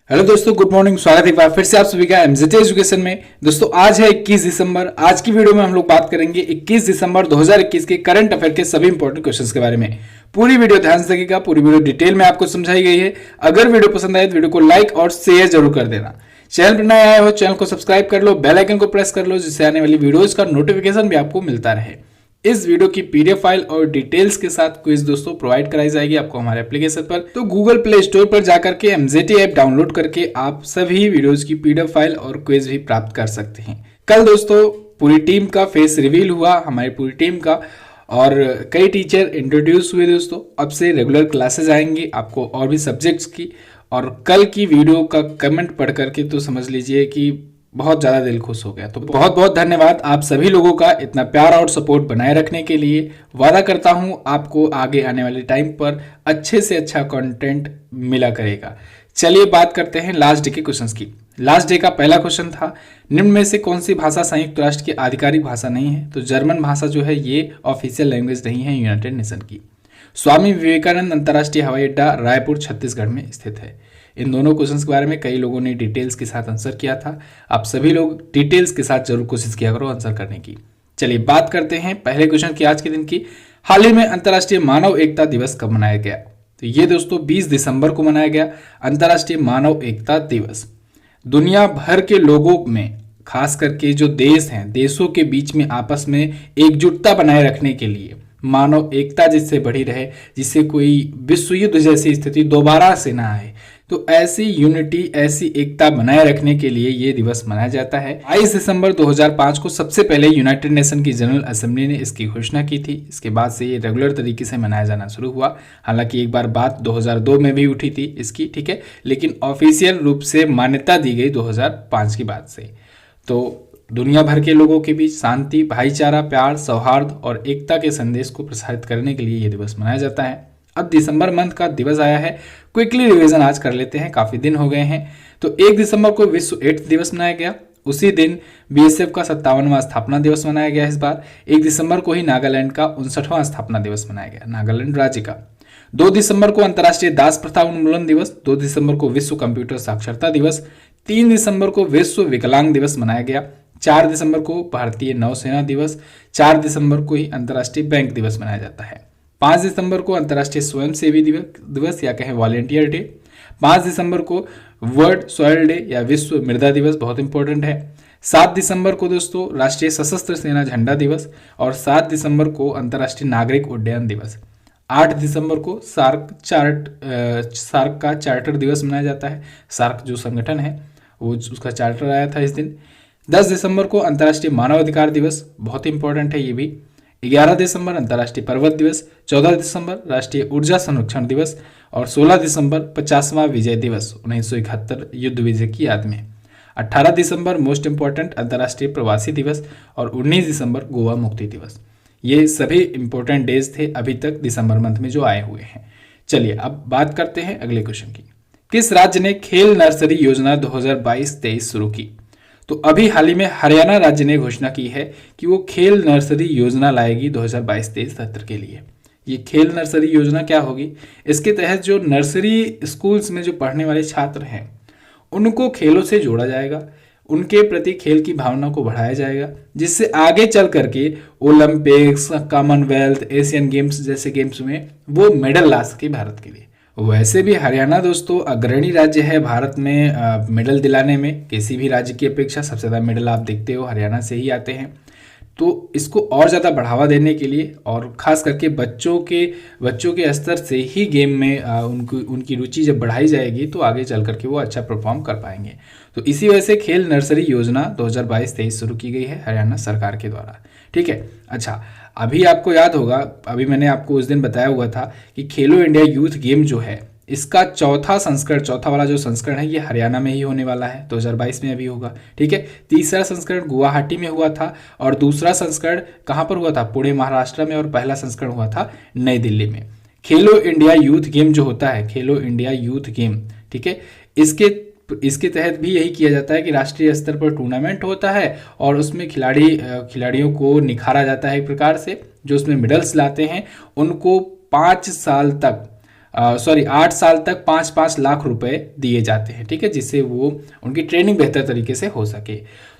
Hello दोस्तों, good morning. स्वागत है एक बार फिर से आप सभी का एमजेटी एजुकेशन में। दोस्तों आज है 21 दिसंबर। आज की वीडियो में हम लोग बात करेंगे 21 दिसंबर 2021 के करंट अफेयर के सभी इंपॉर्टेंट क्वेश्चंस के बारे में। पूरी वीडियो ध्यान से देखिएगा, पूरी वीडियो डिटेल में आपको समझाई गई है। अगर वीडियो पसंद आए तो वीडियो को लाइक और शेयर जरूर कर देना। चैनल पर नए आए हो चैनल को सब्सक्राइब कर लो, बेल आइकन को प्रेस कर लो, जिससे आने वाली वीडियोज का नोटिफिकेशन भी आपको मिलता रहे। इस वीडियो की पीडीएफ फाइल और डिटेल्स के साथ क्विज दोस्तों प्रोवाइड कराई जाएगी आपको हमारे एप्लीकेशन पर। तो गूगल प्ले स्टोर पर जाकर के एमजेटी ऐप डाउनलोड करके आप सभी वीडियोस की पीडीएफ फाइल और क्विज भी प्राप्त कर सकते हैं। कल दोस्तों पूरी टीम का फेस रिवील हुआ, हमारी पूरी टीम का, और कई टीचर इंट्रोड्यूस हुए दोस्तों। अब से रेगुलर क्लासेस आएंगी आपको और भी सब्जेक्ट्स की। और कल की वीडियो का कमेंट पढ़ करके तो समझ लीजिए कि बहुत ज़्यादा दिल खुश हो गया। तो बहुत बहुत धन्यवाद आप सभी लोगों का इतना प्यार और सपोर्ट बनाए रखने के लिए। वादा करता हूँ आपको आगे आने वाले टाइम पर अच्छे से अच्छा कंटेंट मिला करेगा। चलिए बात करते हैं लास्ट डे के क्वेश्चंस की। लास्ट डे का पहला क्वेश्चन था, निम्न में से कौन सी भाषा संयुक्त राष्ट्र की आधिकारिक भाषा नहीं है? तो जर्मन भाषा जो है ये ऑफिशियल लैंग्वेज नहीं है यूनाइटेड नेशन की। स्वामी विवेकानंद अंतर्राष्ट्रीय हवाई अड्डा रायपुर छत्तीसगढ़ में स्थित है। इन दोनों क्वेश्चंस के बारे में कई लोगों ने डिटेल्स के साथ आंसर किया था। आप सभी लोग डिटेल्स के साथ जरूर कोशिश किया करो आंसर करने की। चलिए बात करते हैं पहले क्वेश्चन की आज के दिन की। हाल ही में अंतर्राष्ट्रीय मानव एकता दिवस कब मनाया गया? तो ये दोस्तों 20 दिसंबर को मनाया गया अंतर्राष्ट्रीय मानव एकता दिवस। दुनिया भर के लोगों में, खास करके जो देश हैं, देशों के बीच में आपस में एकजुटता बनाए रखने के लिए, मानव एकता जिससे बढ़ी रहे, जिससे कोई विश्व युद्ध जैसी स्थिति दोबारा से ना आए, तो ऐसी यूनिटी, ऐसी एकता बनाए रखने के लिए ये दिवस मनाया जाता है। 22 दिसंबर 2005 को सबसे पहले यूनाइटेड नेशन की जनरल असेंबली ने इसकी घोषणा की थी। इसके बाद से ये रेगुलर तरीके से मनाया जाना शुरू हुआ। हालांकि एक बार बात 2002 में भी उठी थी इसकी, ठीक है, लेकिन ऑफिशियल रूप से मान्यता दी गई 2005 की बात से। तो दुनिया भर के लोगों के बीच शांति, भाईचारा, प्यार, सौहार्द और एकता के संदेश को प्रसारित करने के लिए यह दिवस मनाया जाता है। अब दिसंबर मंथ का दिवस आया है, क्विकली रिवीजन आज कर लेते हैं, काफी दिन हो गए हैं। तो 1 दिसंबर को विश्व एड्स दिवस मनाया गया। उसी दिन बीएसएफ का 57वां स्थापना दिवस मनाया गया। इस बार 1 दिसंबर को ही नागालैंड का 59वां स्थापना दिवस मनाया गया, नागालैंड राज्य का। 2 दिसंबर को अंतर्राष्ट्रीय दास प्रथा उन्मूलन दिवस। 2 दिसंबर को विश्व कंप्यूटर साक्षरता दिवस। 3 दिसंबर को विश्व विकलांग दिवस मनाया गया। 4 दिसंबर को भारतीय नौसेना दिवस। 4 दिसंबर को ही अंतर्राष्ट्रीय बैंक दिवस मनाया जाता है। 5 दिसंबर को अंतर्राष्ट्रीय स्वयंसेवी दिवस या कहें वॉलेंटियर डे। 5 दिसंबर को वर्ल्ड सॉइल डे या विश्व मृदा दिवस, बहुत इंपॉर्टेंट है। 7 दिसंबर को दोस्तों राष्ट्रीय सशस्त्र सेना झंडा दिवस। और 7 दिसंबर को अंतर्राष्ट्रीय नागरिक उड्डयन दिवस। 8 दिसंबर को सार्क का चार्टर दिवस मनाया जाता है। सार्क जो संगठन है वो उसका चार्टर आया था इस दिन। 10 दिसंबर को अंतर्राष्ट्रीय मानव अधिकार दिवस, बहुत इंपॉर्टेंट है ये भी। 11 दिसंबर अंतर्राष्ट्रीय पर्वत दिवस। 14 दिसंबर राष्ट्रीय ऊर्जा संरक्षण दिवस। और 16 दिसंबर 50वां विजय दिवस 1971 युद्ध विजय की याद में। 18 दिसंबर मोस्ट इंपॉर्टेंट अंतर्राष्ट्रीय प्रवासी दिवस। और 19 दिसंबर गोवा मुक्ति दिवस। ये सभी इंपॉर्टेंट डेज थे अभी तक दिसंबर मंथ में जो आए हुए हैं। चलिए अब बात करते हैं अगले क्वेश्चन की। किस राज्य ने खेल नर्सरी योजना 2022-23 शुरू की? तो अभी हाल ही में हरियाणा राज्य ने घोषणा की है कि वो खेल नर्सरी योजना लाएगी 2022-23 सत्र के लिए। ये खेल नर्सरी योजना क्या होगी? इसके तहत जो नर्सरी स्कूल्स में जो पढ़ने वाले छात्र हैं उनको खेलों से जोड़ा जाएगा, उनके प्रति खेल की भावना को बढ़ाया जाएगा, जिससे आगे चल करके ओलंपिक्स, कॉमनवेल्थ, एशियन गेम्स जैसे गेम्स में वो मेडल ला सके भारत के लिए। वैसे भी हरियाणा दोस्तों अग्रणी राज्य है भारत में मेडल दिलाने में। किसी भी राज्य की अपेक्षा सबसे ज़्यादा मेडल आप देखते हो हरियाणा से ही आते हैं। तो इसको और ज़्यादा बढ़ावा देने के लिए और ख़ास करके बच्चों के स्तर से ही गेम में उनकी रुचि जब बढ़ाई जाएगी तो आगे चल करके वो अच्छा परफॉर्म कर पाएंगे। तो इसी वजह से खेल नर्सरी योजना 2022-23 शुरू की गई है हरियाणा सरकार के द्वारा, ठीक है। अच्छा, अभी आपको याद होगा, अभी मैंने आपको उस दिन बताया हुआ था कि खेलो इंडिया यूथ गेम जो है इसका चौथा वाला जो संस्करण है ये हरियाणा में ही होने वाला है, 2022 में अभी होगा, ठीक है। तीसरा संस्करण गुवाहाटी में हुआ था और दूसरा संस्करण कहाँ पर हुआ था? पुणे महाराष्ट्र में। और पहला संस्करण हुआ था नई दिल्ली में। खेलो इंडिया यूथ गेम जो होता है, खेलो इंडिया यूथ गेम, ठीक है, इसके तहत भी यही किया जाता है कि राष्ट्रीय स्तर पर टूर्नामेंट होता है और उसमें खिलाड़ियों को निखारा जाता है एक प्रकार से। जो उसमें मेडल्स लाते हैं उनको 5 साल तक 8 साल तक 5-5 लाख रुपए दिए जाते हैं, ठीक है, जिससे वो उनकी ट्रेनिंग बेहतर तरीके से हो सके।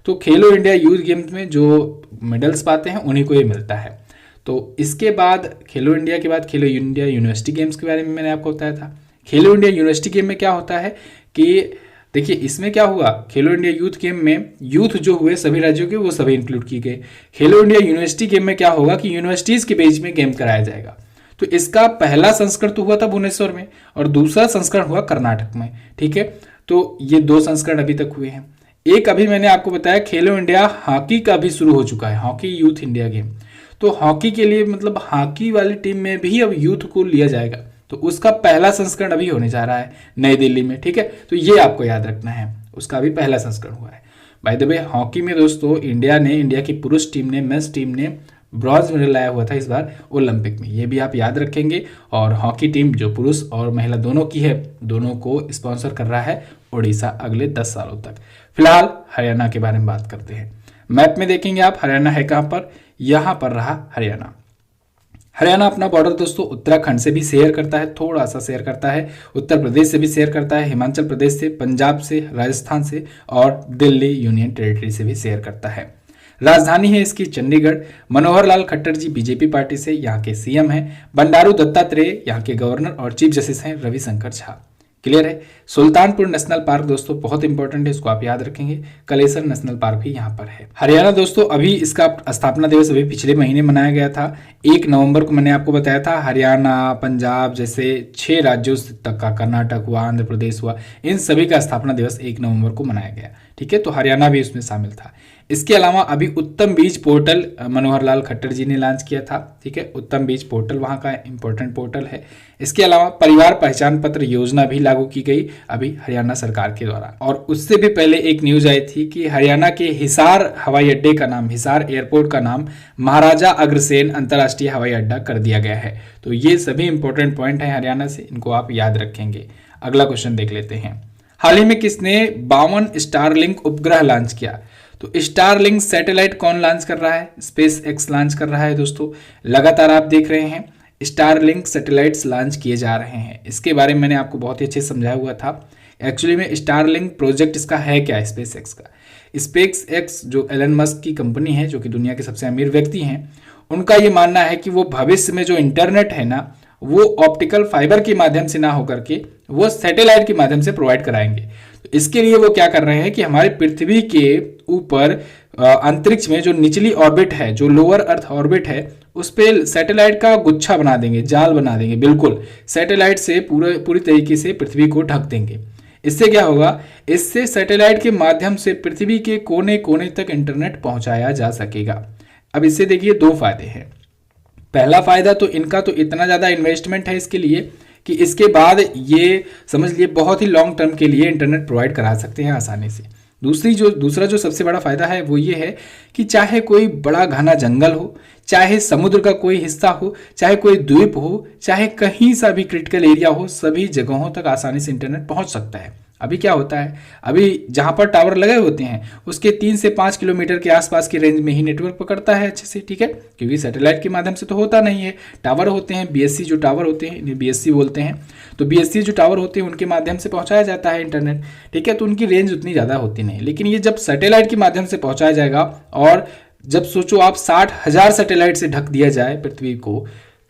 तो खेलो इंडिया यूथ गेम्स में जो मेडल्स पाते हैं उन्हीं को ये मिलता है। तो इसके बाद खेलो इंडिया के बाद खेलो इंडिया यूनिवर्सिटी गेम्स के बारे में मैंने आपको बताया था। खेलो इंडिया यूनिवर्सिटी गेम में क्या होता है कि देखिए इसमें क्या हुआ, खेलो इंडिया यूथ गेम में यूथ जो हुए सभी राज्यों के वो सभी इंक्लूड किए गए। खेलो इंडिया यूनिवर्सिटी गेम में क्या होगा कि यूनिवर्सिटीज के बीच में गेम कराया जाएगा। तो इसका पहला संस्करण तो हुआ था भुवनेश्वर में और दूसरा संस्करण हुआ कर्नाटक में, ठीक है। तो ये 2 संस्करण अभी तक हुए हैं। एक अभी मैंने आपको बताया खेलो इंडिया हॉकी का भी शुरू हो चुका है, हॉकी यूथ इंडिया गेम। तो हॉकी के लिए मतलब हॉकी वाली टीम में भी अब यूथ को लिया जाएगा, तो उसका पहला संस्करण अभी होने जा रहा है नई दिल्ली में, ठीक है। तो ये आपको याद रखना है, उसका अभी पहला संस्करण हुआ है। बाय द वे हॉकी में दोस्तों इंडिया की पुरुष टीम ने, मेंस टीम ने ब्रॉन्ज मेडल लाया हुआ था इस बार ओलंपिक में, ये भी आप याद रखेंगे। और हॉकी टीम जो पुरुष और महिला दोनों की है, दोनों को स्पॉन्सर कर रहा है उड़ीसा अगले 10 सालों तक। फिलहाल हरियाणा के बारे में बात करते हैं। मैप में देखेंगे आप हरियाणा है कहाँ पर, यहाँ पर रहा हरियाणा। हरियाणा अपना बॉर्डर दोस्तों उत्तराखंड से भी शेयर करता है, थोड़ा सा शेयर करता है, उत्तर प्रदेश से भी शेयर करता है, हिमाचल प्रदेश से, पंजाब से, राजस्थान से और दिल्ली यूनियन टेरिटरी से भी शेयर करता है। राजधानी है इसकी चंडीगढ़। मनोहर लाल खट्टर जी बीजेपी पार्टी से यहाँ के सीएम हैं। बंडारू दत्तात्रेय यहाँ के गवर्नर और चीफ जस्टिस हैं रविशंकर झा। क्लियर है। सुल्तानपुर नेशनल पार्क दोस्तों बहुत इंपॉर्टेंट है, इसको आप याद रखेंगे। कलेसर नेशनल पार्क भी यहाँ पर है। हरियाणा दोस्तों अभी इसका स्थापना दिवस अभी पिछले महीने मनाया गया था, 1 नवंबर को मैंने आपको बताया था। हरियाणा, पंजाब जैसे 6 राज्यों तक का, कर्नाटक हुआ, आंध्र प्रदेश हुआ, इन सभी का स्थापना दिवस 1 नवंबर को मनाया गया, ठीक है। तो हरियाणा भी उसमें शामिल था। इसके अलावा अभी उत्तम बीज पोर्टल मनोहर लाल खट्टर जी ने लॉन्च किया था, ठीक है। उत्तम बीज पोर्टल वहाँ का इंपॉर्टेंट पोर्टल है। इसके अलावा परिवार पहचान पत्र योजना भी लागू की गई अभी हरियाणा सरकार के द्वारा। और उससे भी पहले एक न्यूज आई थी कि हरियाणा के हिसार हवाई अड्डे का नाम, हिसार एयरपोर्ट का नाम महाराजा अग्रसेन अंतर्राष्ट्रीय हवाई अड्डा कर दिया गया है। तो ये सभी इंपॉर्टेंट पॉइंट है हरियाणा से, इनको आप याद रखेंगे। अगला क्वेश्चन देख लेते हैं। हाल ही में किसने 52 स्टारलिंक उपग्रह लॉन्च किया? तो स्टारलिंक सैटेलाइट कौन लॉन्च कर रहा है? स्पेस एक्स लॉन्च कर रहा है दोस्तों। लगातार आप देख रहे हैं स्टारलिंक सैटेलाइट्स लॉन्च किए जा रहे हैं। इसके बारे में मैंने आपको बहुत ही अच्छे से समझाया हुआ था। एक्चुअली में स्टारलिंक प्रोजेक्ट इसका है क्या है, स्पेस एक्स का। स्पेस एक्स जो एलन मस्क की कंपनी है, जो कि दुनिया के सबसे अमीर व्यक्ति हैं, उनका ये मानना है कि वो भविष्य में जो इंटरनेट है ना, वो ऑप्टिकल फाइबर के माध्यम से ना होकर के वो सैटेलाइट के माध्यम से प्रोवाइड कराएंगे। तो इसके लिए वो क्या कर रहे हैं कि हमारे पृथ्वी के ऊपर अंतरिक्ष में जो निचली ऑर्बिट है, जो लोअर अर्थ ऑर्बिट है, उस पर सैटेलाइट का गुच्छा बना देंगे, जाल बना देंगे, बिल्कुल सैटेलाइट से पूरी तरीके से पृथ्वी को ढक देंगे। इससे क्या होगा, इससे सैटेलाइट के माध्यम से पृथ्वी के कोने कोने तक इंटरनेट पहुंचाया जा सकेगा। अब इससे देखिए 2 फायदे हैं। पहला फायदा तो इनका तो इतना ज़्यादा इन्वेस्टमेंट है इसके लिए कि इसके बाद ये समझ लिए बहुत ही लॉन्ग टर्म के लिए इंटरनेट प्रोवाइड करा सकते हैं आसानी से। दूसरा जो सबसे बड़ा फायदा है वो ये है कि चाहे कोई बड़ा घना जंगल हो, चाहे समुद्र का कोई हिस्सा हो, चाहे कोई द्वीप हो, चाहे कहीं सा भी क्रिटिकल एरिया हो, सभी जगहों तक आसानी से इंटरनेट पहुंच सकता है। अभी क्या होता है, अभी जहां पर टावर लगे होते हैं उसके 3 से 5 किलोमीटर के आसपास की रेंज में ही नेटवर्क पकड़ता है अच्छे से, ठीक है, क्योंकि सैटेलाइट के माध्यम से तो होता नहीं है। टावर होते हैं, बीएससी जो टावर होते हैं, इन्हें बीएससी बोलते हैं, तो बीएससी जो टावर होते हैं उनके माध्यम से पहुंचाया जाता है इंटरनेट, ठीक है। तो उनकी रेंज उतनी ज़्यादा होती नहीं। लेकिन ये जब सैटेलाइट के माध्यम से पहुंचाया जाएगा, और जब सोचो आप 60,000 सैटेलाइट से ढक दिया जाए पृथ्वी को,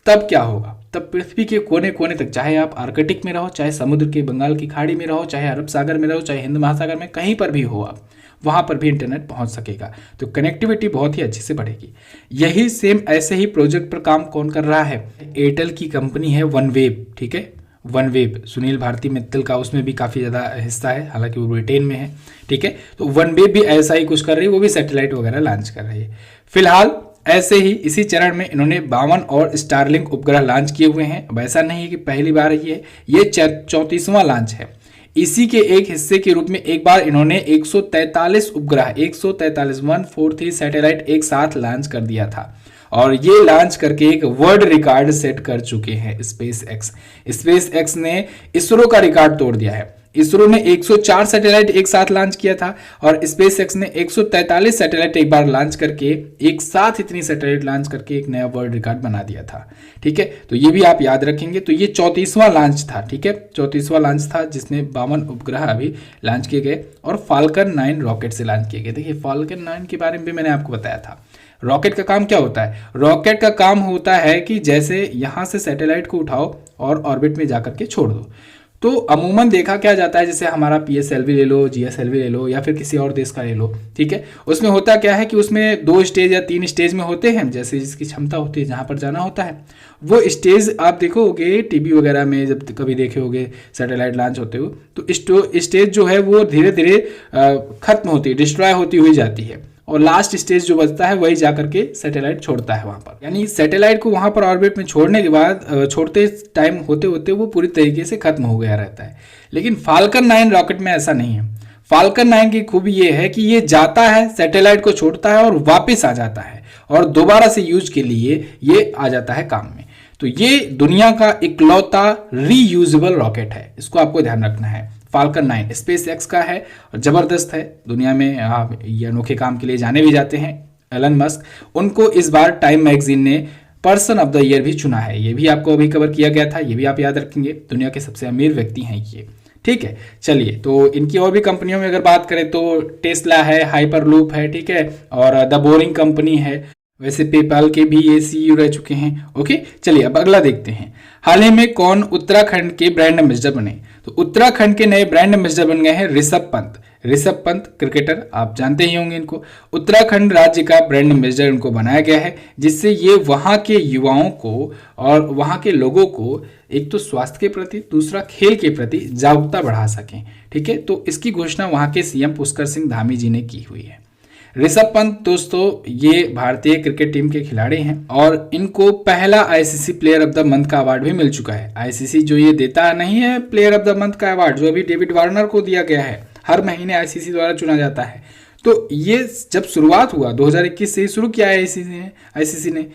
तब क्या होगा, तब पृथ्वी के कोने कोने तक, चाहे आप आर्कटिक में रहो, चाहे समुद्र के बंगाल की खाड़ी में रहो, चाहे अरब सागर में रहो, चाहे हिंद महासागर में, कहीं पर भी हो आप, वहां पर भी इंटरनेट पहुंच सकेगा। तो कनेक्टिविटी बहुत ही अच्छे से बढ़ेगी। यही सेम ऐसे ही प्रोजेक्ट पर काम कौन कर रहा है? एयरटेल की कंपनी है वनवेव, ठीक है, वनवेव। सुनील भारती मित्तल का उसमें भी काफ़ी ज़्यादा हिस्सा है, हालांकि वो ब्रिटेन में है, ठीक है। तो वनवेव भी ऐसा ही कुछ कर रही है, वो भी सैटेलाइट वगैरह लॉन्च कर रही है। फिलहाल ऐसे ही इसी चरण में इन्होंने 52 और स्टारलिंक उपग्रह लॉन्च किए हुए हैं। अब ऐसा नहीं है कि पहली बार ये 34वां लॉन्च है। इसी के एक हिस्से के रूप में एक बार इन्होंने 143 उपग्रह, 143 सैटेलाइट एक साथ लॉन्च कर दिया था, और ये लॉन्च करके एक वर्ल्ड रिकॉर्ड सेट कर चुके हैं स्पेस एक्स ने इसरो का रिकॉर्ड तोड़ दिया है। इसरो ने 104 सैटेलाइट एक साथ लॉन्च किया था और स्पेस एक्स ने 143 सैटेलाइट एक बार लॉन्च करके, एक साथ इतनी सैटेलाइट लॉन्च करके एक नया वर्ल्ड रिकॉर्ड बना दिया था। ठीक है, तो ये भी आप याद रखेंगे। तो ये 34वां लॉन्च था। ठीक है, 34वां लॉन्च था जिसमें 52 उपग्रह अभी लॉन्च किए गए और फाल्कन 9 रॉकेट से लॉन्च किए गए। देखिए फाल्कन 9 के बारे में भी मैंने आपको बताया था। रॉकेट का काम क्या होता है? रॉकेट का काम होता है कि जैसे यहाँ से सैटेलाइट को उठाओ और ऑर्बिट में जाकर के छोड़ दो। तो अमूमन देखा क्या जाता है, जैसे हमारा PSLV ले लो, GSLV ले लो या फिर किसी और देश का ले लो। ठीक है, उसमें होता क्या है कि उसमें 2 स्टेज या 3 स्टेज में होते हैं, जैसे जिसकी क्षमता होती है, जहाँ पर जाना होता है वो स्टेज आप देखोगे टीवी वगैरह में, जब कभी देखे होगे सैटेलाइट लॉन्च होते हो, तो स्टेज जो है वो धीरे धीरे खत्म होती है, डिस्ट्रॉय होती हुई जाती है और लास्ट स्टेज जो बचता है वही जाकर के सैटेलाइट छोड़ता है वहां पर। यानी सैटेलाइट को वहां पर ऑर्बिट में छोड़ने के बाद छोड़ते टाइम होते होते वो पूरी तरीके से खत्म हो गया रहता है। लेकिन फाल्कन 9 रॉकेट में ऐसा नहीं है। फाल्कन 9 की खूबी ये है कि ये जाता है, सैटेलाइट को छोड़ता है और वापस आ जाता है और दोबारा से यूज के लिए ये आ जाता है काम में। तो ये दुनिया का इकलौता रीयूजेबल रॉकेट है, इसको आपको ध्यान रखना है। फाल्कन 9 स्पेस एक्स का है और जबरदस्त है। दुनिया में आप ये अनोखे काम के लिए जाने भी जाते हैं एलन मस्क। उनको इस बार टाइम मैगजीन ने पर्सन ऑफ द ईयर भी चुना है। ये भी आपको अभी कवर किया गया था, ये भी आप याद रखेंगे। दुनिया के सबसे अमीर व्यक्ति हैं ये। ठीक है, चलिए, तो इनकी और भी कंपनियों में अगर बात करें तो टेस्ला है, हाइपरलूप है, ठीक है, और द बोरिंग कंपनी है। वैसे पेपाल के भी ये CEO रह चुके हैं। ओके, चलिए अब अगला देखते हैं। हाल ही में कौन उत्तराखंड के ब्रांड एम्बेसडर बने? तो उत्तराखंड के नए ब्रांड एम्बेसडर बन गए हैं ऋषभ पंत। ऋषभ पंत क्रिकेटर, आप जानते ही होंगे इनको। उत्तराखंड राज्य का ब्रांड एम्बेसडर इनको बनाया गया है, जिससे ये वहाँ के युवाओं को और वहाँ के लोगों को एक तो स्वास्थ्य के प्रति, दूसरा खेल के प्रति जागरूकता बढ़ा सकें। ठीक है, तो इसकी घोषणा वहाँ के CM पुष्कर सिंह धामी जी ने की हुई है। ऋषभ पंत दोस्तों ये भारतीय क्रिकेट टीम के खिलाड़ी हैं और इनको पहला ICC player of the month का अवार्ड भी मिल चुका है। ICC जो ये देता नहीं है प्लेयर ऑफ द मंथ का अवार्ड, जो अभी डेविड वार्नर को दिया गया है, हर महीने ICC द्वारा चुना जाता है। तो ये जब शुरुआत हुआ 2021 से ही शुरू किया है ICC ने,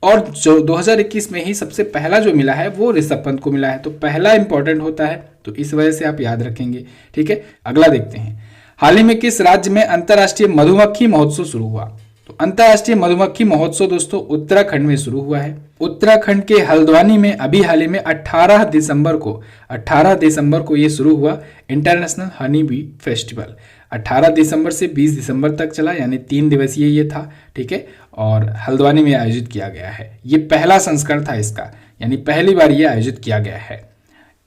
और जो 2021 में ही सबसे पहला जो मिला है वो ऋषभ पंत को मिला है। तो पहला इंपॉर्टेंट होता है, तो इस वजह से आप याद रखेंगे। ठीक है, अगला देखते हैं। हाल ही में किस राज्य में अंतर्राष्ट्रीय मधुमक्खी महोत्सव शुरू हुआ? तो अंतर्राष्ट्रीय मधुमक्खी महोत्सव दोस्तों उत्तराखंड में शुरू हुआ है। उत्तराखंड के हल्द्वानी में अभी हाल ही में 18 दिसंबर को ये शुरू हुआ इंटरनेशनल हनी बी फेस्टिवल। 18 दिसंबर से 20 दिसंबर तक चला, यानी 3 दिवसीय ये था। ठीक है, और हल्द्वानी में आयोजित किया गया है। ये पहला संस्करण था इसका, यानी पहली बार ये आयोजित किया गया है।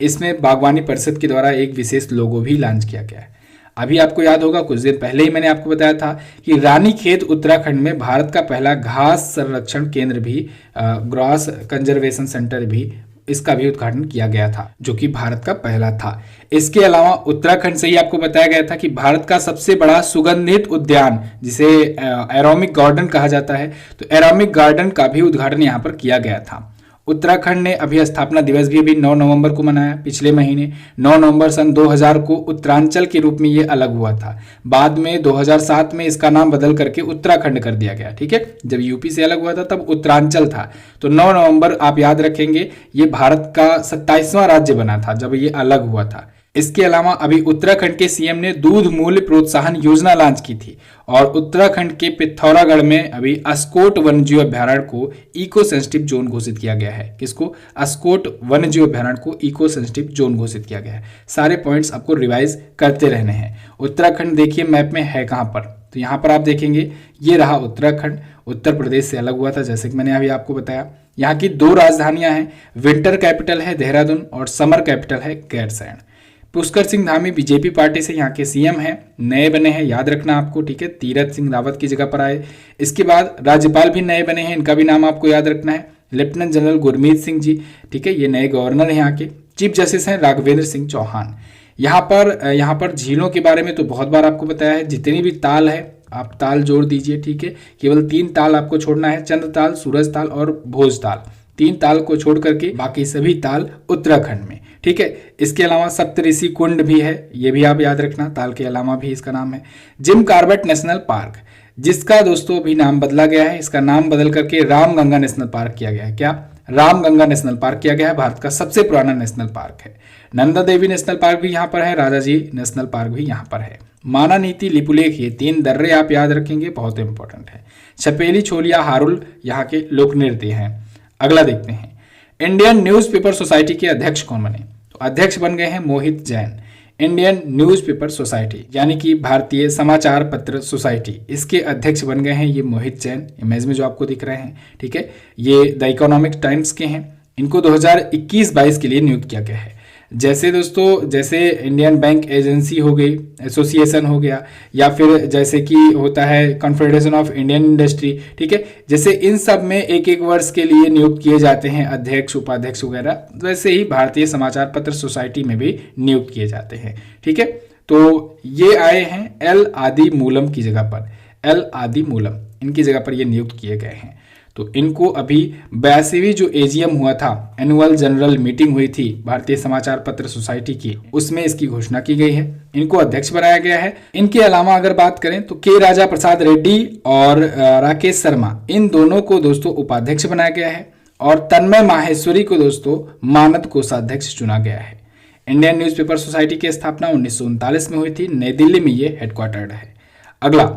इसमें बागवानी परिषद के द्वारा एक विशेष लोगो भी लॉन्च किया गया है। अभी आपको याद होगा, कुछ दिन पहले ही मैंने आपको बताया था कि रानीखेत उत्तराखंड में भारत का पहला घास संरक्षण केंद्र भी, ग्रास कंजर्वेशन सेंटर भी, इसका भी उद्घाटन किया गया था, जो कि भारत का पहला था। इसके अलावा उत्तराखंड से ही आपको बताया गया था कि भारत का सबसे बड़ा सुगंधित उद्यान, जिसे एरोमिक गार्डन कहा जाता है, तो एरोमिक गार्डन का भी उद्घाटन यहाँ पर किया गया था। उत्तराखंड ने अभी स्थापना दिवस भी अभी 9 नवंबर को मनाया, पिछले महीने 9 नवंबर सन 2000 को उत्तरांचल के रूप में ये अलग हुआ था। बाद में 2007 में इसका नाम बदल करके उत्तराखंड कर दिया गया। ठीक है, जब यूपी से अलग हुआ था तब उत्तरांचल था। तो 9 नवंबर आप याद रखेंगे, ये भारत का 27वां राज्य बना था जब ये अलग हुआ था। इसके अलावा अभी उत्तराखंड के CM ने दूध मूल्य प्रोत्साहन योजना लॉन्च की थी और उत्तराखंड के पिथौरागढ़ में अभी अस्कोट वन्यजीव अभ्यारण्य को इको सेंसिटिव जोन घोषित किया गया है। किसको? अस्कोट वन्यजीव अभ्यारण्य को इको सेंसिटिव जोन घोषित किया गया है। सारे पॉइंट्स आपको रिवाइज करते रहने हैं। उत्तराखंड देखिए मैप में है कहाँ पर, तो यहाँ पर आप देखेंगे ये रहा उत्तराखंड, उत्तर प्रदेश से अलग हुआ था जैसे कि मैंने अभी आपको बताया। यहाँ की 2 राजधानियां हैं, विंटर कैपिटल है देहरादून और समर कैपिटल है गैरसैंण। पुष्कर सिंह धामी बीजेपी पार्टी से यहाँ के CM हैं, नए बने हैं, याद रखना आपको। ठीक है, तीरथ सिंह रावत की जगह पर आए। इसके बाद राज्यपाल भी नए बने हैं, इनका भी नाम आपको याद रखना है, लेफ्टिनेंट जनरल गुरमीत सिंह जी। ठीक है, ये नए गवर्नर हैं यहाँ के। चीफ जस्टिस हैं राघवेंद्र सिंह चौहान। यहाँ पर झीलों के बारे में तो बहुत बार आपको बताया है। जितनी भी ताल है आप ताल जोड़ दीजिए। ठीक है, केवल 3 ताल आपको छोड़ना है, चंद्र ताल, सूरज ताल और भोज ताल। 3 ताल को छोड़ करके बाकी सभी ताल उत्तराखंड में। ठीक है, इसके अलावा सप्तऋषि कुंड भी है, ये भी आप याद रखना, ताल के अलावा भी इसका नाम है। जिम कॉर्बेट नेशनल पार्क, जिसका दोस्तों भी नाम बदला गया है, इसका नाम बदल करके रामगंगा नेशनल पार्क किया गया है। क्या? रामगंगा नेशनल पार्क किया गया है, भारत का सबसे पुराना नेशनल पार्क है। नंदा देवी नेशनल पार्क भी यहाँ पर है, राजाजी नेशनल पार्क भी यहाँ पर है। माना नीति, लिपुलेख, ये 3 दर्रे आप याद रखेंगे, बहुत इंपॉर्टेंट है। छपेली, छोलिया, हारुल यहाँ के लोक नृत्य हैं। अगला देखते हैं, इंडियन न्यूज़पेपर सोसाइटी के अध्यक्ष कौन बने? तो अध्यक्ष बन गए हैं मोहित जैन। इंडियन न्यूज़पेपर सोसाइटी यानी कि भारतीय समाचार पत्र सोसाइटी, इसके अध्यक्ष बन गए हैं ये मोहित जैन, इमेज में जो आपको दिख रहे हैं, ठीक है। ये द इकोनॉमिक टाइम्स के हैं। इनको 2021-22 के लिए नियुक्त किया गया है। जैसे दोस्तों, जैसे इंडियन बैंक एजेंसी हो गई, एसोसिएशन हो गया, या फिर जैसे कि होता है कॉन्फेडरेशन ऑफ इंडियन इंडस्ट्री, ठीक है, जैसे इन सब में एक एक वर्ष के लिए नियुक्त किए जाते हैं अध्यक्ष, उपाध्यक्ष वगैरह, वैसे ही भारतीय समाचार पत्र सोसाइटी में भी नियुक्त किए जाते हैं, ठीक है। तो ये आए हैं एल आदि मूलम की जगह पर, एल आदि मूलम इनकी जगह पर ये नियुक्त किए गए हैं। तो इनको अभी 82वीं जो एजीएम हुआ था, एनुअल जनरल मीटिंग हुई थी भारतीय समाचार पत्र सोसाइटी की, उसमें इसकी घोषणा की गई है। इनको अध्यक्ष बनाया गया है। इनके अलावा अगर बात करें तो के राजा प्रसाद रेड्डी और राकेश शर्मा, इन दोनों को दोस्तों उपाध्यक्ष बनाया गया है, और तन्मय माहेश्वरी को दोस्तों मानद कोषाध्यक्ष चुना गया है। इंडियन न्यूज़पेपर सोसाइटी की स्थापना 1939 में हुई थी, नई दिल्ली में ये हेडक्वार्टर्ड है। अगला,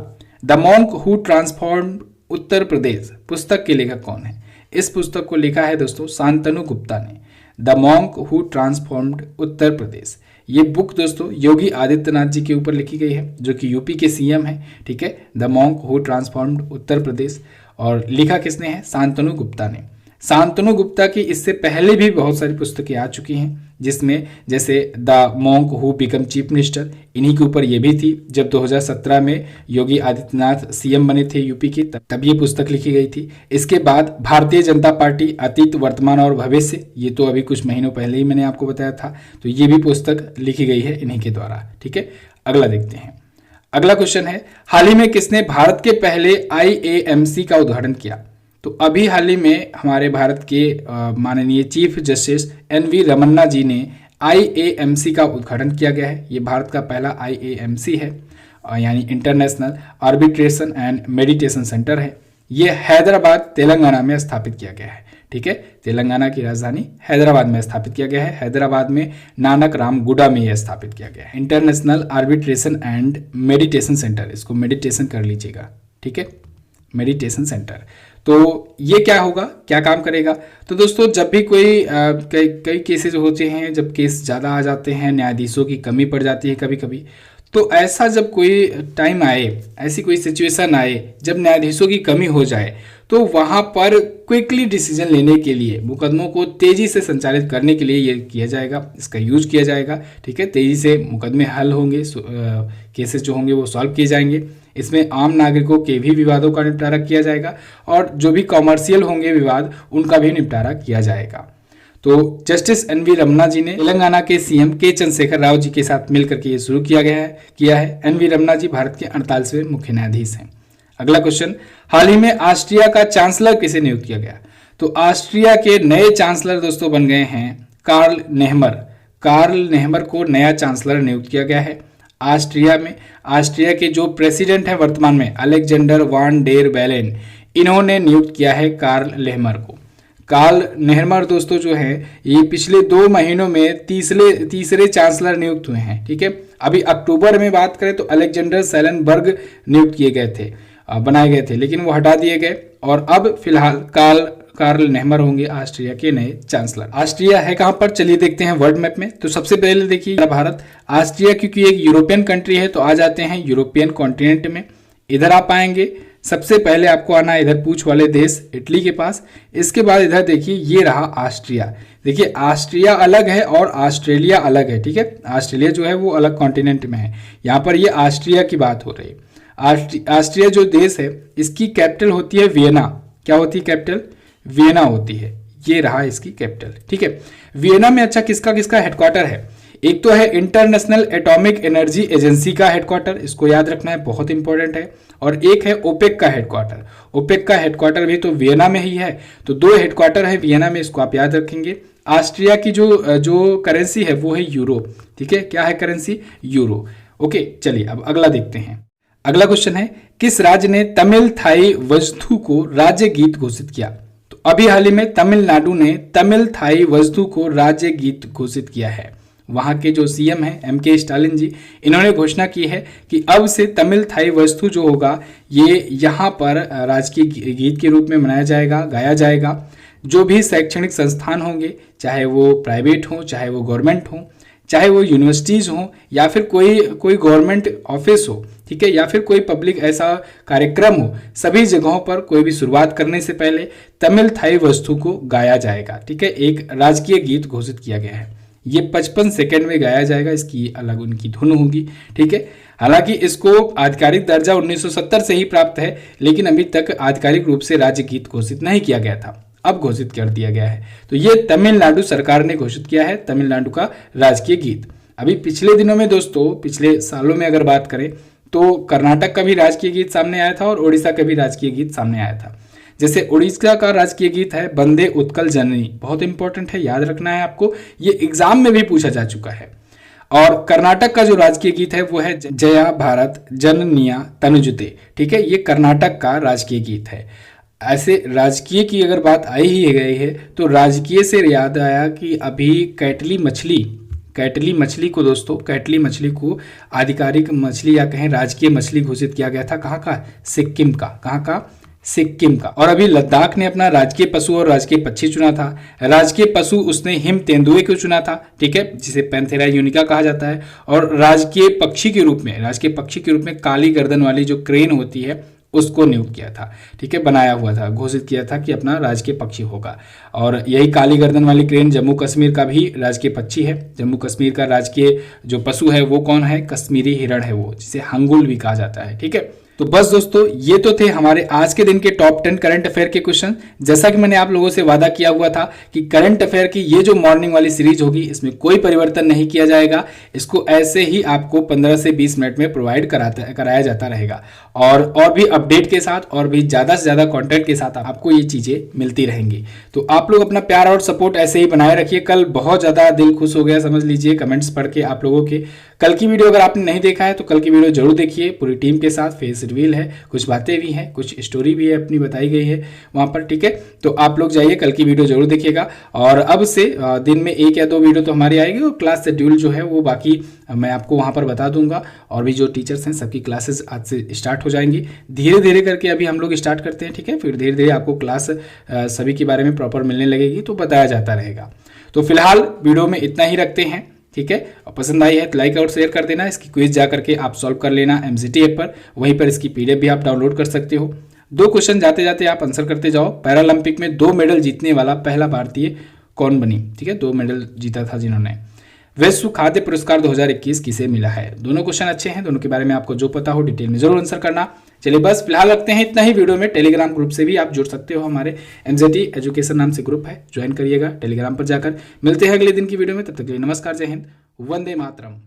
the monk who transformed Uttar Pradesh, पुस्तक के लेखक कौन है? इस पुस्तक को लिखा है दोस्तों शांतनु गुप्ता ने, the monk who transformed Uttar Pradesh. ये बुक दोस्तों योगी आदित्यनाथ जी के ऊपर लिखी गई है, जो कि यूपी के सीएम है, ठीक है। The monk who transformed Uttar Pradesh, और लिखा किसने है? शांतनु गुप्ता ने। शांतनु गुप्ता की इससे पहले भी बहुत सारी पुस्तकें आ चुकी हैं, जिसमें जैसे the monk who become chief minister, इन्हीं के ऊपर ये भी थी। जब 2017 में योगी आदित्यनाथ सीएम बने थे यूपी के, तब ये पुस्तक लिखी गई थी। इसके बाद भारतीय जनता पार्टी अतीत, वर्तमान और भविष्य, ये तो अभी कुछ महीनों पहले ही मैंने आपको बताया था, तो ये भी पुस्तक लिखी गई है इन्हीं के द्वारा, ठीक है। अगला देखते हैं। अगला क्वेश्चन है, हाल ही में किसने भारत के पहले IAMC का उद्घाटन किया? तो अभी हाल ही में हमारे भारत के माननीय चीफ जस्टिस NV रमन्ना जी ने IAMC का उद्घाटन किया गया है। ये भारत का पहला IAMC है, यानी international arbitration and meditation centre है। ये हैदराबाद, तेलंगाना में स्थापित किया गया है, ठीक है। तेलंगाना की राजधानी हैदराबाद में स्थापित किया गया है। हैदराबाद में नानक राम गुडा में यह स्थापित किया गया है। International arbitration and meditation centre, इसको मेडिटेशन कर लीजिएगा, ठीक है, मेडिटेशन सेंटर। तो ये क्या होगा, क्या काम करेगा? तो दोस्तों, जब भी कोई कई केसेज होते हैं, जब केस ज़्यादा आ जाते हैं, न्यायाधीशों की कमी पड़ जाती है कभी कभी, तो ऐसा जब कोई टाइम आए, ऐसी कोई सिचुएशन आए जब न्यायाधीशों की कमी हो जाए, तो वहाँ पर क्विकली डिसीजन लेने के लिए, मुकदमों को तेज़ी से संचालित करने के लिए ये किया जाएगा, इसका यूज किया जाएगा, ठीक है। तेज़ी से मुकदमे हल होंगे, केसेस जो होंगे वो सॉल्व किए जाएंगे। इसमें आम नागरिकों के भी विवादों का निपटारा किया जाएगा, और जो भी कॉमर्शियल होंगे विवाद, उनका भी निपटारा किया जाएगा। तो जस्टिस NV रमन्ना जी ने तेलंगाना के CM के चंद्रशेखर राव जी के साथ मिलकर के ये शुरू किया है। NV रमन्ना जी भारत के 48वें मुख्य न्यायाधीश हैं। अगला क्वेश्चन, हाल ही में ऑस्ट्रिया का चांसलर किसे नियुक्त किया गया? तो ऑस्ट्रिया के नए चांसलर दोस्तों बन गए हैं कार्ल नेहमर। कार्ल नेहमर को नया चांसलर नियुक्त किया गया है ऑस्ट्रिया में। ऑस्ट्रिया के जो प्रेसिडेंट हैं वर्तमान में, अलेक्जेंडर वान डेर बेलेन, इन्होंने नियुक्त किया है कार्ल नेहमर को। कार्ल नेहमर दोस्तों जो है, ये पिछले 2 महीनों में तीसरे चांसलर नियुक्त हुए हैं, ठीक है। अभी अक्टूबर में बात करें तो अलेक्जेंडर सेलेनबर्ग नियुक्त किए गए थे, बनाए गए थे, लेकिन वो हटा दिए गए, और अब फिलहाल कार्ल नेहमर होंगे ऑस्ट्रिया के नए चांसलर। ऑस्ट्रिया है कहाँ पर, चलिए देखते हैं वर्ल्ड मैप में। तो सबसे पहले देखिए भारत, ऑस्ट्रिया क्योंकि एक यूरोपियन कंट्री है, तो आ जाते हैं यूरोपियन कॉन्टिनेंट में। इधर आप आएंगे, सबसे पहले आपको आना है इधर पूछ वाले देश इटली के पास। इसके बाद इधर देखिए, ये रहा ऑस्ट्रिया। देखिए ऑस्ट्रिया अलग है और ऑस्ट्रेलिया अलग है, ठीक है। ऑस्ट्रेलिया जो है वो अलग कॉन्टिनेंट में है, यहाँ पर ये ऑस्ट्रिया की बात हो रही है। ऑस्ट्रिया जो देश है, इसकी कैपिटल होती है वियना। क्या होती है कैपिटल? वियना होती है। ये रहा इसकी कैपिटल, ठीक है। वियना में अच्छा किसका किसका हेडक्वार्टर है? एक तो है इंटरनेशनल एटॉमिक एनर्जी एजेंसी का हेडक्वार्टर, इसको याद रखना है, बहुत इंपॉर्टेंट है। और एक है ओपेक का हेडक्वार्टर। ओपेक का हेडक्वार्टर भी तो वियना में ही है, तो 2 हेडक्वार्टर है वियना में, इसको आप याद रखेंगे। ऑस्ट्रिया की जो करेंसी है वो है यूरो, ठीक है। क्या है करेंसी? यूरो। ओके, चलिए अब अगला देखते हैं। अगला क्वेश्चन है, किस राज्य ने तमिल थाई वजथु को राज्य गीत घोषित किया? तो अभी हाल ही में तमिलनाडु ने तमिल थाई वस्तु को राज्य गीत घोषित किया है। वहाँ के जो सीएम हैं एमके स्टालिन जी, इन्होंने घोषणा की है कि अब से तमिल थाई वस्तु जो होगा ये यहाँ पर राजकीय गीत के रूप में मनाया जाएगा, गाया जाएगा। जो भी शैक्षणिक संस्थान होंगे, चाहे वो प्राइवेट हों, चाहे वो गवर्नमेंट हों, चाहे वो यूनिवर्सिटीज़ हों, या फिर कोई गवर्नमेंट ऑफिस हो, ठीक है, या फिर कोई पब्लिक ऐसा कार्यक्रम हो, सभी जगहों पर कोई भी शुरुआत करने से पहले तमिल थाई वस्तु को गाया जाएगा। ठीक है, एक राजकीय गीत घोषित किया गया है। ये 55 सेकेंड में गाया जाएगा, इसकी अलग उनकी धुन होगी। ठीक है, हालांकि इसको आधिकारिक दर्जा 1970 से ही प्राप्त है, लेकिन अभी तक आधिकारिक रूप से राज्य गीत घोषित नहीं किया गया था, अब घोषित कर दिया गया है। तो ये तमिलनाडु सरकार ने घोषित किया है तमिलनाडु का राजकीय गीत। अभी पिछले दिनों में दोस्तों, पिछले सालों में अगर बात करें तो कर्नाटक का भी राजकीय गीत सामने आया था और ओडिशा का भी राजकीय गीत सामने आया था। जैसे उड़ीसा का राजकीय गीत है वंदे उत्कल जननी, बहुत इंपॉर्टेंट है, याद रखना है आपको, ये एग्जाम में भी पूछा जा चुका है। और कर्नाटक का जो राजकीय गीत है वो है जया भारत जननिया तनुजुते। ठीक है, ये कर्नाटक का राजकीय गीत है। ऐसे राजकीय की अगर बात आई ही गई है तो राजकीय से याद आया कि अभी कैटली मछली को दोस्तों, कैटली मछली को आधिकारिक मछली या कहें राजकीय मछली घोषित किया गया था। कहाँ का? सिक्किम का। कहाँ का? सिक्किम का। और अभी लद्दाख ने अपना राजकीय पशु और राजकीय पक्षी चुना था। राजकीय पशु उसने हिम तेंदुए को चुना था, ठीक है, जिसे पैंथेरा यूनिका कहा जाता है। और राजकीय पक्षी के रूप में काली गर्दन वाली जो क्रेन होती है उसको नियुक्त किया था। ठीक है, बनाया हुआ था, घोषित किया था कि अपना राजकीय पक्षी होगा। और यही काली गर्दन वाली क्रेन जम्मू कश्मीर का भी राजकीय पक्षी है। जम्मू कश्मीर का राजकीय जो पशु है वो कौन है? कश्मीरी हिरण है वो, जिसे हंगुल भी कहा जाता है। ठीक है, तो बस दोस्तों ये तो थे हमारे आज के दिन के टॉप 10 करंट अफेयर के क्वेश्चन। जैसा कि मैंने आप लोगों से वादा किया हुआ था कि करंट अफेयर की ये जो मॉर्निंग वाली सीरीज होगी इसमें कोई परिवर्तन नहीं किया जाएगा, इसको ऐसे ही आपको 15 से 20 मिनट में प्रोवाइड कराया जाता रहेगा। और भी अपडेट के साथ और भी ज़्यादा से ज़्यादा कंटेंट के साथ आपको ये चीज़ें मिलती रहेंगी। तो आप लोग अपना प्यार और सपोर्ट ऐसे ही बनाए रखिए। कल बहुत ज़्यादा दिल खुश हो गया, समझ लीजिए, कमेंट्स पढ़ के आप लोगों के। कल की वीडियो अगर आपने नहीं देखा है तो कल की वीडियो जरूर देखिए, पूरी टीम के साथ। फेस रिवील है, कुछ बातें भी हैं, कुछ स्टोरी भी है अपनी बताई गई है वहाँ पर। ठीक है, तो आप लोग जाइए, कल की वीडियो जरूर देखिएगा। और अब से दिन में 1 या 2 वीडियो तो हमारी आएगी, और क्लास शेड्यूल जो है वो बाकी मैं आपको वहाँ पर बता दूंगा। और भी जो टीचर्स हैं सबकी क्लासेस आज से स्टार्ट हो जाएंगी, धीरे धीरे करके अभी हम लोग स्टार्ट करते हैं। ठीक है, फिर धीरे धीरे आपको क्लास सभी के बारे में प्रॉपर मिलने लगेगी, तो बताया जाता रहेगा। तो फिलहाल वीडियो में इतना ही रखते हैं। ठीक है, और पसंद आई है तो लाइक और शेयर कर देना। इसकी क्विज जा करके आप सॉल्व कर लेना MCT ऐप पर, वहीं पर इसकी PDF भी आप डाउनलोड कर सकते हो। 2 क्वेश्चन जाते जाते आप आंसर करते जाओ। पैरालंपिक में 2 मेडल जीतने वाला पहला भारतीय कौन बनी? ठीक है, 2 मेडल जीता था जिन्होंने। विश्व खाद्य पुरस्कार 2021 किसे मिला है? दोनों क्वेश्चन अच्छे हैं, दोनों के बारे में आपको जो पता हो डिटेल में जरूर आंसर करना। चलिए बस फिलहाल रखते हैं इतना ही वीडियो में। टेलीग्राम ग्रुप से भी आप जुड़ सकते हो, हमारे MCT एजुकेशन नाम से ग्रुप है, ज्वाइन करिएगा टेलीग्राम पर जाकर। मिलते हैं अगले दिन की वीडियो में, तब तक के लिए नमस्कार, जय हिंद, वंदे मातरम।